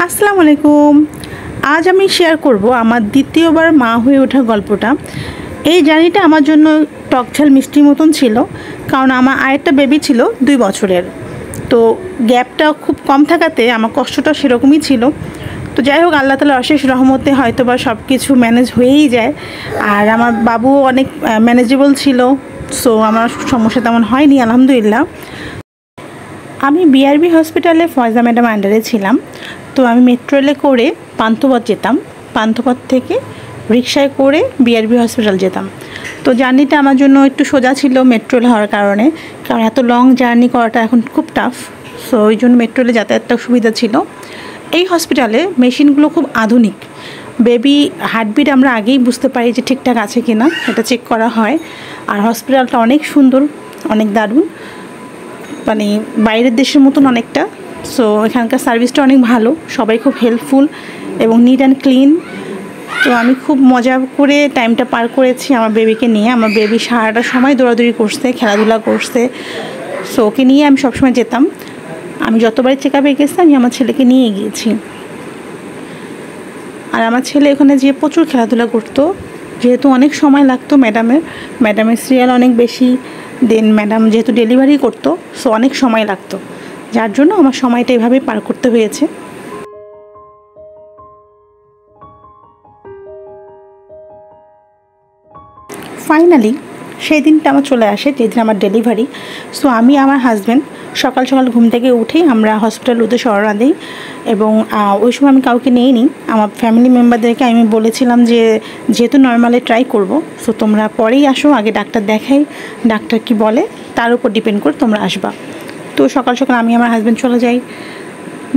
আসসালামু আলাইকুম। আজ আমি শেয়ার করব আমার দ্বিতীয়বার মা হয়ে ওঠা গল্পটা। এই জার্নিটা আমার জন্য টকঝাল মিষ্টির মতন ছিল, কারণ আমার আরেকটা বেবি ছিল 2 বছরের। তো গ্যাপটা খুব কম থাকাতে আমার কষ্টটা সেরকমই ছিল। তো যাই হোক, আল্লাহ তাআলার অশেষ রহমতে হয়তো বা সব কিছু ম্যানেজ হয়েই যায়। আর আমার বাবুও অনেক ম্যানেজেবল ছিল, সো আমার সমস্যা তেমন হয়নি আলহামদুলিল্লাহ। আমি বিআরবি হসপিটালে ফয়জা ম্যাডাম আন্ডারে ছিলাম। তো আমি মেট্রো রেলে করে পান্থপথ যেতাম, পান্থপথ থেকে রিকশায় করে বিআরবি হসপিটাল যেতাম। তো জার্নিটা আমার জন্য একটু সোজা ছিল মেট্রো রেল হওয়ার কারণে, কারণ এত লং জার্নি করাটা এখন খুব টাফ। সো ওই জন্য মেট্রো রেলে যাতায়াতটা সুবিধা ছিল। এই হসপিটালে মেশিনগুলো খুব আধুনিক। বেবি হার্টবিট আমরা আগেই বুঝতে পারি যে ঠিকঠাক আছে কি না, এটা চেক করা হয়। আর হসপিটালটা অনেক সুন্দর, অনেক দারুণ, মানে বাইরের দেশের মতন অনেকটা। সো এখানকার সার্ভিসটা অনেক ভালো, সবাই খুব হেল্পফুল এবং নিট অ্যান্ড ক্লিন। তো আমি খুব মজা করে টাইমটা পার করেছি আমার বেবিকে নিয়ে। আমার বেবি সারাটা সময় দৌড়াদৌড়ি করছে, খেলাধুলা করছে। সো ওকে নিয়ে আমি সবসময় যেতাম। আমি যতবারই চেক আপে গেছি আমি আমার ছেলেকে নিয়ে গিয়েছি। আর আমার ছেলে ওখানে যেয়ে প্রচুর খেলাধুলা করতো, যেহেতু অনেক সময় লাগতো ম্যাডামের সিরিয়াল অনেক বেশি। দেন ম্যাডাম যেহেতু ডেলিভারি করতো, সো অনেক সময় লাগতো, যার জন্য আমার সময়টা এভাবেই পার করতে হয়েছে। ফাইনালি সেই দিনটা আমার চলে আসে, যেদিন আমার ডেলিভারি। সো আমি আমার হাজব্যান্ড সকাল সকাল ঘুম থেকে উঠেই আমরা হসপিটাল উদ্দেশ্যে রওনা দিই। এবং ওই সময় আমি কাউকে নিইনি, আমার ফ্যামিলি মেম্বারদেরকে আমি বলেছিলাম যে যেহেতু নর্মালে ট্রাই করব, সো তোমরা পরেই আসো, আগে ডাক্তার দেখাই, ডাক্তার কি বলে তার উপর ডিপেন্ড করে তোমরা আসবা। তো সকাল সকাল আমি আমার হাজব্যান্ড চলে যাই।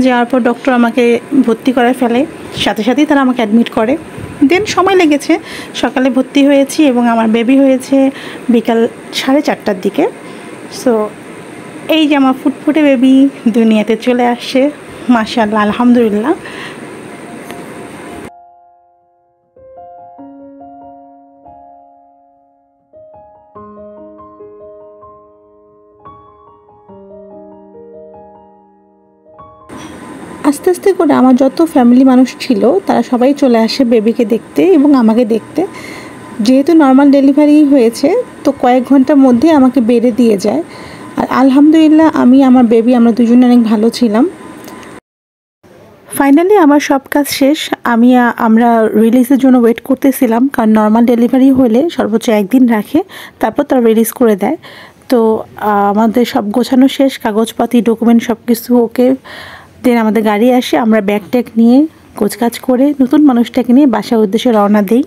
যাওয়ার পর ডক্টর আমাকে ভর্তি করে ফেলে, সাথে সাথেই তারা আমাকে অ্যাডমিট করে। দেন সময় লেগেছে, সকালে ভর্তি হয়েছি এবং আমার বেবি হয়েছে বিকাল 4:30টার দিকে। সো এই যে আমার ফুটফুটে বেবি দুনিয়াতে চলে আসছে, মাশাআল্লাহ, আলহামদুলিল্লাহ। আস্তে আস্তে করে আমার যত ফ্যামিলি মানুষ ছিল তারা সবাই চলে আসে বেবিকে দেখতে এবং আমাকে দেখতে। যেহেতু নর্মাল ডেলিভারি হয়েছে, তো কয়েক ঘন্টার মধ্যে আমাকে বেডে দিয়ে যায়। আর আলহামদুলিল্লাহ আমি আমার বেবি আমরা দুজনে অনেক ভালো ছিলাম। ফাইনালি আমার সব কাজ শেষ। আমরা রিলিজের জন্য ওয়েট করতেছিলাম, কারণ নর্মাল ডেলিভারি হলে সর্বোচ্চ 1 দিন রাখে, তারপর তারা রিলিজ করে দেয়। তো আমাদের সব গোছানো শেষ, কাগজপাতি ডকুমেন্ট সব কিছু ওকে। দেন আমাদের গাড়ি আসে, আমরা ব্যাগ ট্যাগ নিয়ে গোছকাজ করে নতুন মানুষটাকে নিয়ে বাসার উদ্দেশ্যে রওনা দিই।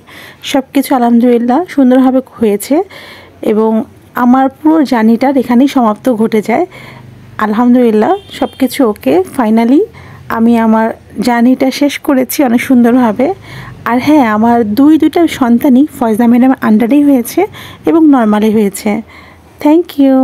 সব কিছু আলহামদুলিল্লাহ সুন্দরভাবে হয়েছে এবং আমার পুরো জার্নিটার এখানেই সমাপ্ত ঘটে যায়। আলহামদুলিল্লাহ সব কিছু ওকে। ফাইনালি আমি আমার জার্নিটা শেষ করেছি অনেক সুন্দরভাবে। আর হ্যাঁ, আমার দুইটা সন্তানই ফয়জা ম্যাডাম আন্ডারেই হয়েছে এবং নর্মালি হয়েছে। Thank you.